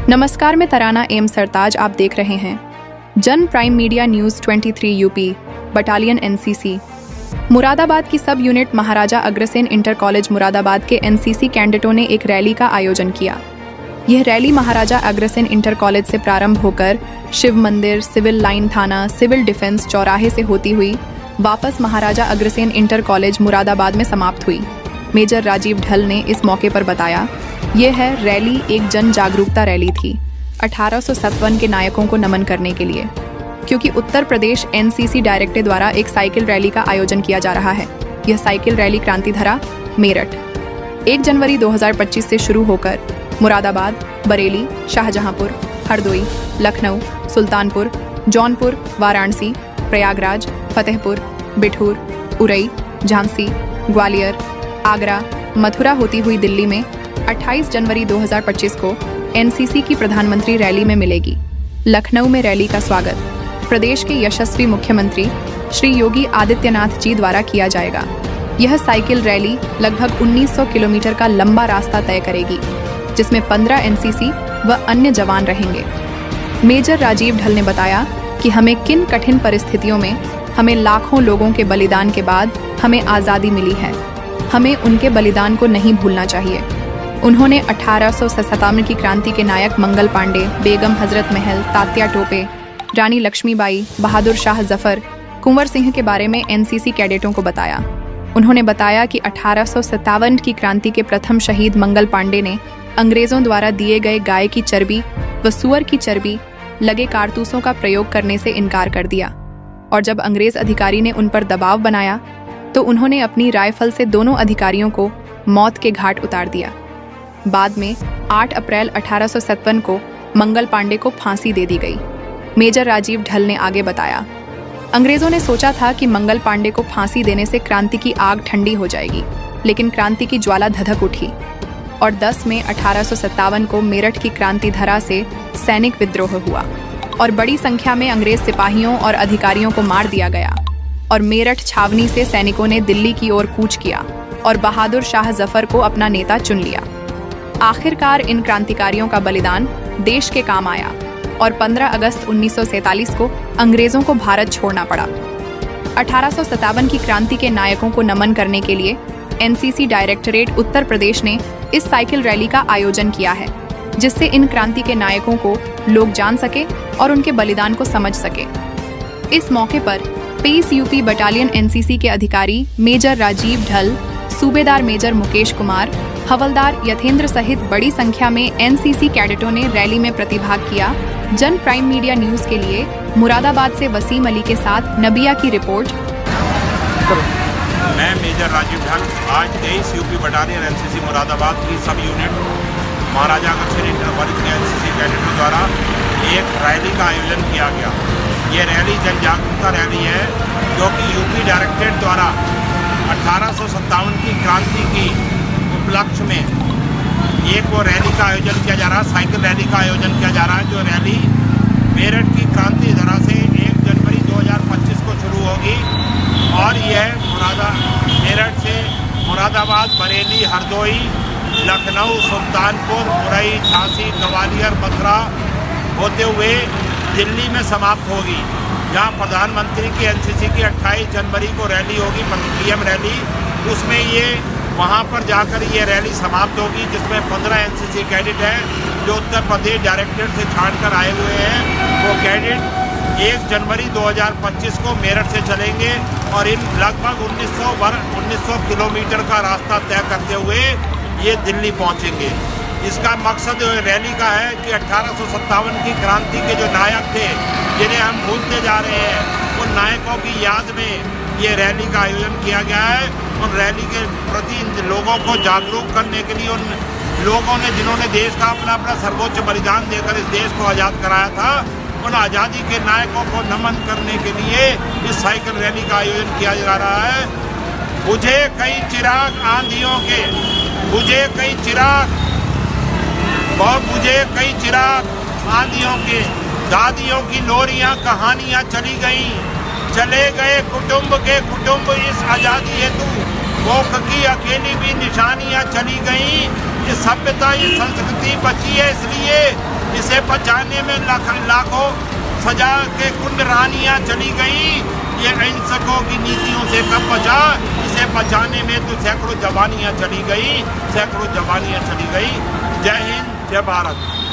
नमस्कार, मैं तराना एम सरताज। आप देख रहे हैं जन prime media news 23 UP battalion NCC. Moradabad की सब unit Maharaja Agrasen inter college Moradabad के एनसीसी कैडेटों ने एक रैली का आयोजन किया। यह rally Maharaja Agrasen inter college से प्रारंभ होकर शिव मंदिर, सिविल लाइन थाना, सिविल डिफेंस चौराहे से होती हुई वापस महाराजा अग्रसेन इंटर कॉलेज मुरादाबाद में समाप्त हुई। मेजर राजीव ढल ने इस मौके पर बताया, यह है रैली एक जन जागरूकता रैली थी 1857 के नायकों को नमन करने के लिए, क्योंकि उत्तर प्रदेश एनसीसी डायरेक्टर द्वारा एक साइकिल रैली का आयोजन किया जा रहा है। यह साइकिल रैली क्रांतिधरा मेरठ 1 जनवरी 2025 से शुरू होकर मुरादाबाद, बरेली, शाहजहांपुर, हरदोई, लखनऊ, सुल्तानपुर, जौनपुर, वाराणसी, प्रयागराज, फतेहपुर, बिठूर, उरई, झांसी, ग्वालियर, आगरा, मथुरा होती हुई दिल्ली में 28 जनवरी 2025 को एनसीसी की प्रधानमंत्री रैली में मिलेगी। लखनऊ में रैली का स्वागत प्रदेश के यशस्वी मुख्यमंत्री श्री योगी आदित्यनाथ जी द्वारा किया जाएगा। यह साइकिल रैली लगभग 1900 किलोमीटर का लंबा रास्ता तय करेगी, जिसमें 15 एनसीसी व अन्य जवान रहेंगे। मेजर राजीव ढल ने बताया कि हमें किन कठिन परिस्थितियों में हमें लाखों लोगों के बलिदान के बाद हमें आज़ादी मिली है। हमें उनके बलिदान को नहीं भूलना चाहिए। उन्होंने 1857 की क्रांति के नायक मंगल पांडे, बेगम हजरत महल, तात्या टोपे, रानी लक्ष्मीबाई, बहादुर शाह जफर, कुंवर सिंह के बारे में एनसीसी कैडेटों को बताया। उन्होंने बताया कि 1857 की क्रांति के प्रथम शहीद मंगल पांडे ने अंग्रेजों द्वारा दिए गए गाय की चर्बी व सुअर की चर्बी लगे कारतूसों का प्रयोग करने से इनकार कर दिया, और जब अंग्रेज अधिकारी ने उन पर दबाव बनाया तो उन्होंने अपनी राइफल से दोनों अधिकारियों को मौत के घाट उतार दिया। बाद में 8 अप्रैल 1857 को मंगल पांडे को फांसी दे दी गई। मेजर राजीव ढल ने आगे बताया, अंग्रेजों ने सोचा था कि मंगल पांडे को फांसी देने से क्रांति की आग ठंडी हो जाएगी, लेकिन क्रांति की ज्वाला धधक उठी और 10 मई 1857 को मेरठ की क्रांतिधरा से सैनिक विद्रोह हुआ और बड़ी संख्या में अंग्रेज सिपाहियों और अधिकारियों को मार दिया गया और मेरठ छावनी से सैनिकों ने दिल्ली की ओर कूच किया और बहादुर शाह जफर को अपना नेता चुन लिया। आखिरकार इन क्रांतिकारियों का बलिदान देश के काम आया और 15 अगस्त 1947 को अंग्रेजों को भारत छोड़ना पड़ा। 1857 की क्रांति के नायकों को नमन करने के लिए एनसीसी डायरेक्टरेट उत्तर प्रदेश ने इस साइकिल रैली का आयोजन किया है, जिससे इन क्रांति के नायकों को लोग जान सके और उनके बलिदान को समझ सके। इस मौके पर पेस यूपी बटालियन एनसीसी के अधिकारी मेजर राजीव ढल, सूबेदार मेजर मुकेश कुमार, हवलदार यथेंद्र सहित बड़ी संख्या में एनसीसी कैडेटों ने रैली में प्रतिभाग किया। जन प्राइम मीडिया न्यूज़ के लिए मुरादाबाद से वसीम अली के साथ नबिया की रिपोर्ट। मैं मेजर राजीव ढल आज 23 यूपी बटालियन एनसीसी मुरादाबाद की सब unit Maharaja Agrasen inter college के एनसीसी कैडेटों द्वारा एक रैली का आयोजन किया गया। ये रैली जन जागरूकता रैली है, जो कि यूपी डायरेक्टरेट द्वारा 1857 की क्रांति की उपलक्ष्य में एक वो रैली का आयोजन किया जा रहा है, साइकिल रैली का आयोजन किया जा रहा है, जो रैली मेरठ की क्रांतिधरा से 1 जनवरी 2025 को शुरू होगी और यह मेरठ से मुरादाबाद, बरेली, हरदोई, लखनऊ, सुल्तानपुर, उरई, झांसी, ग्वालियर, मथुरा होते हुए दिल्ली में समाप्त होगी, जहां प्रधानमंत्री की एनसीसी की 28 जनवरी को रैली होगी, पीएम रैली। उसमें ये वहां पर जाकर ये रैली समाप्त होगी, जिसमें 15 एनसीसी कैडेट हैं जो उत्तर प्रदेश डायरेक्टरेट से छांटकर आए हुए हैं। वो कैडेट 1 जनवरी 2025 को मेरठ से चलेंगे और इन लगभग 1900 किलोमीटर का रास्ता तय करते हुए ये दिल्ली पहुंचेंगे। इसका मकसद रैली का है कि 1857 की क्रांति के जो नायक थे, जिन्हें हम भूलते जा रहे हैं, उन नायकों की याद में ये रैली का आयोजन किया गया है। उन रैली के प्रति लोगों को जागरूक करने के लिए, उन लोगों ने जिन्होंने देश का अपना सर्वोच्च बलिदान देकर इस देश को आज़ाद कराया था, उन आज़ादी के नायकों को नमन करने के लिए इस साइकिल रैली का आयोजन किया जा रहा है। बुझे कई चिराग आंधियों के, बुझे कई चिराग, बहुत बुझे कई चिराग आंधियों के, दादियों की लोरियां कहानियां चली गईं, चले गए कुटुंब के कुटुंब इस आज़ादी हेतु, भूख की अकेली भी निशानियां चली गईं। ये सभ्यता, ये संस्कृति बची है इसलिए इसे बचाने में लाखों सजा के कुंड रानियां चली गई। ये अहिंसकों की नीतियों से कब बचा? इसे बचाने में तो सैकड़ों जवानियां चली गई, सैकड़ों जवानियां चली गई। जय हिंद, जय भारत।